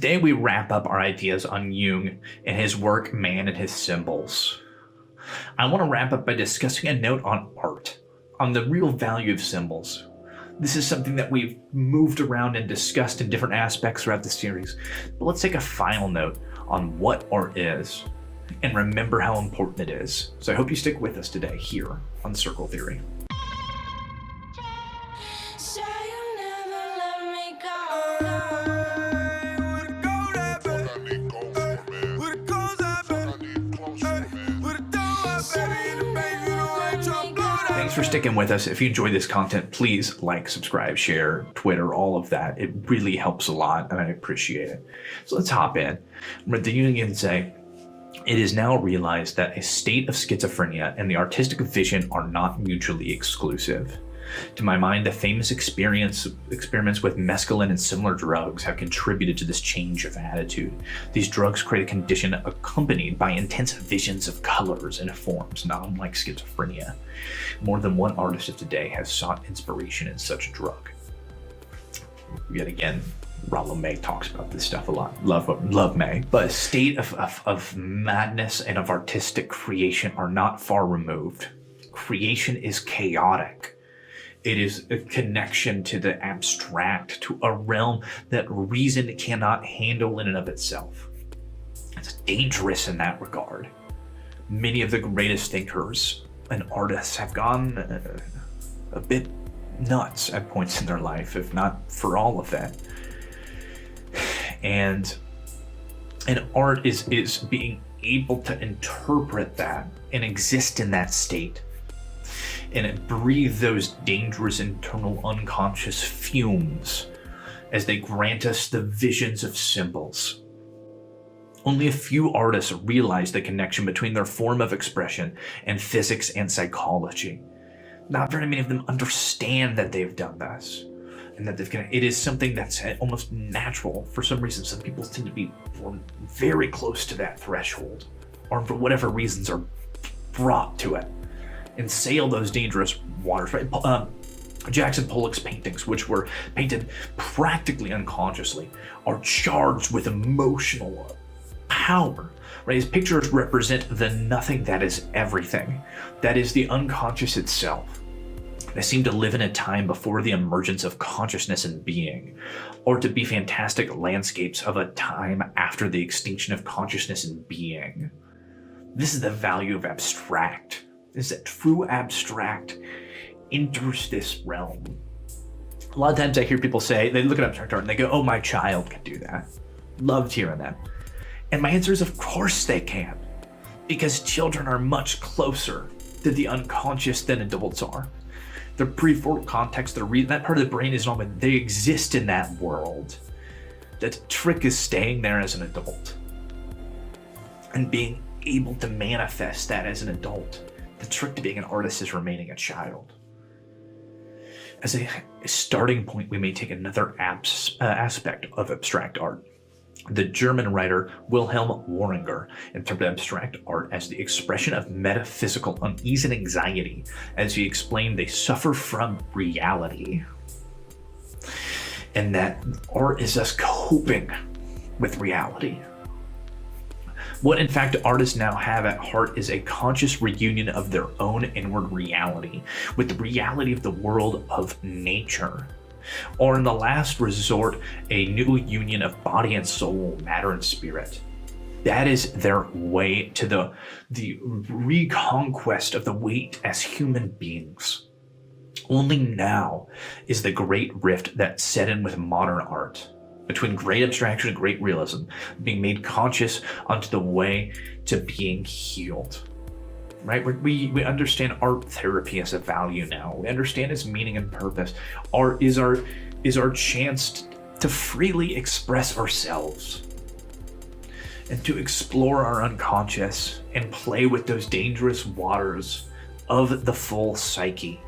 Today we wrap up our ideas on Jung and his work, Man and His Symbols. I want to wrap up by discussing a note on art, on the real value of symbols. This is something that we've moved around and discussed in different aspects throughout the series, but let's take a final note on what art is and remember how important it is. So I hope you stick with us today here on Circle Theory. Thanks for sticking with us. If you enjoy this content, please like, subscribe, share, Twitter, all of that. It really helps a lot, and I appreciate it. So let's hop in. The Jungians say, it is now realized that a state of schizophrenia and the artistic vision are not mutually exclusive. To my mind, the famous experiments with mescaline and similar drugs have contributed to this change of attitude. These drugs create a condition accompanied by intense visions of colors and forms, not unlike schizophrenia. More than one artist of today has sought inspiration in such a drug. Yet again, Rollo May talks about this stuff a lot. Love May. But a state of madness and of artistic creation are not far removed. Creation is chaotic. It is a connection to the abstract, to a realm that reason cannot handle in and of itself. It's dangerous in that regard. Many of the greatest thinkers and artists have gone a bit nuts at points in their life, if not for all of that. And art is being able to interpret that and exist in that state, and breathe those dangerous internal unconscious fumes as they grant us the visions of symbols. Only a few artists realize the connection between their form of expression and physics and psychology. Not very many of them understand that they've done this, and that it is something that's almost natural. For some reason, some people tend to be very close to that threshold, or for whatever reasons are brought to it, and sail those dangerous waters, right? Jackson Pollock's paintings, which were painted practically unconsciously, are charged with emotional power, right? His pictures represent the nothing that is everything, that is the unconscious itself. They seem to live in a time before the emergence of consciousness and being, or to be fantastic landscapes of a time after the extinction of consciousness and being. This is the value of abstract, is that true abstract enters this realm. A lot of times I hear people say, they look at abstract art and they go, oh, my child can do that. Loved hearing that. And my answer is, of course they can, because children are much closer to the unconscious than adults are. Their prefrontal context, that part of the brain is normal. They exist in that world. The trick is staying there as an adult and being able to manifest that as an adult. The trick to being an artist is remaining a child. As a starting point, we may take another aspect of abstract art. The German writer Wilhelm Wöhringer interpreted abstract art as the expression of metaphysical unease and anxiety. As he explained, they suffer from reality, and that art is us coping with reality. What in fact artists now have at heart is a conscious reunion of their own inward reality with the reality of the world of nature, or in the last resort, a new union of body and soul, matter and spirit. That is their way to the reconquest of the weight as human beings. Only now is the great rift that set in with modern art, between great abstraction and great realism, being made conscious onto the way to being healed. Right? We understand art therapy as a value now. We understand its meaning and purpose. Art is our chance to freely express ourselves and to explore our unconscious and play with those dangerous waters of the full psyche.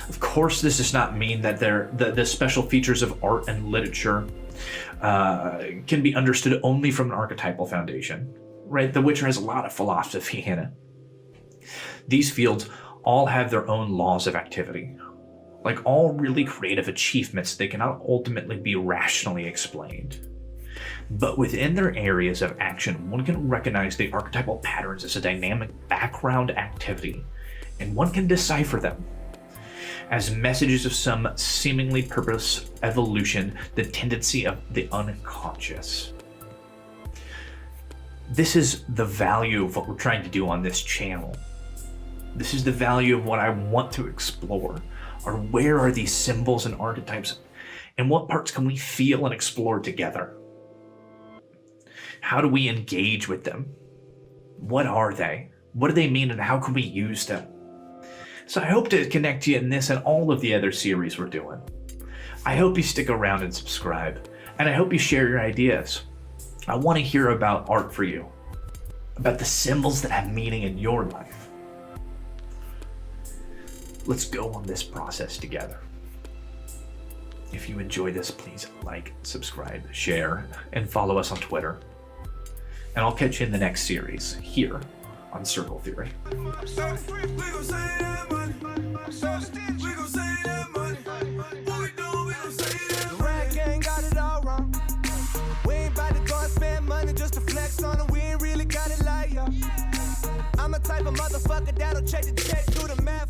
Of course, this does not mean that the special features of art and literature can be understood only from an archetypal foundation, right? The Witcher has a lot of philosophy in it. These fields all have their own laws of activity. Like all really creative achievements, they cannot ultimately be rationally explained. But within their areas of action, one can recognize the archetypal patterns as a dynamic background activity, and one can decipher them as messages of some seemingly purpose evolution, the tendency of the unconscious. This is the value of what we're trying to do on this channel. This is the value of what I want to explore, or where are these symbols and archetypes, and what parts can we feel and explore together? How do we engage with them? What are they? What do they mean, and how can we use them? So I hope to connect you in this and all of the other series we're doing. I hope you stick around and subscribe, and I hope you share your ideas. I want to hear about art for you, about the symbols that have meaning in your life. Let's go on this process together. If you enjoy this, please like, subscribe, share, and follow us on Twitter. And I'll catch you in the next series here on Circle Theory. Just to flex on them, we ain't really got it like ya. I'm a type of motherfucker that'll check the check through the math.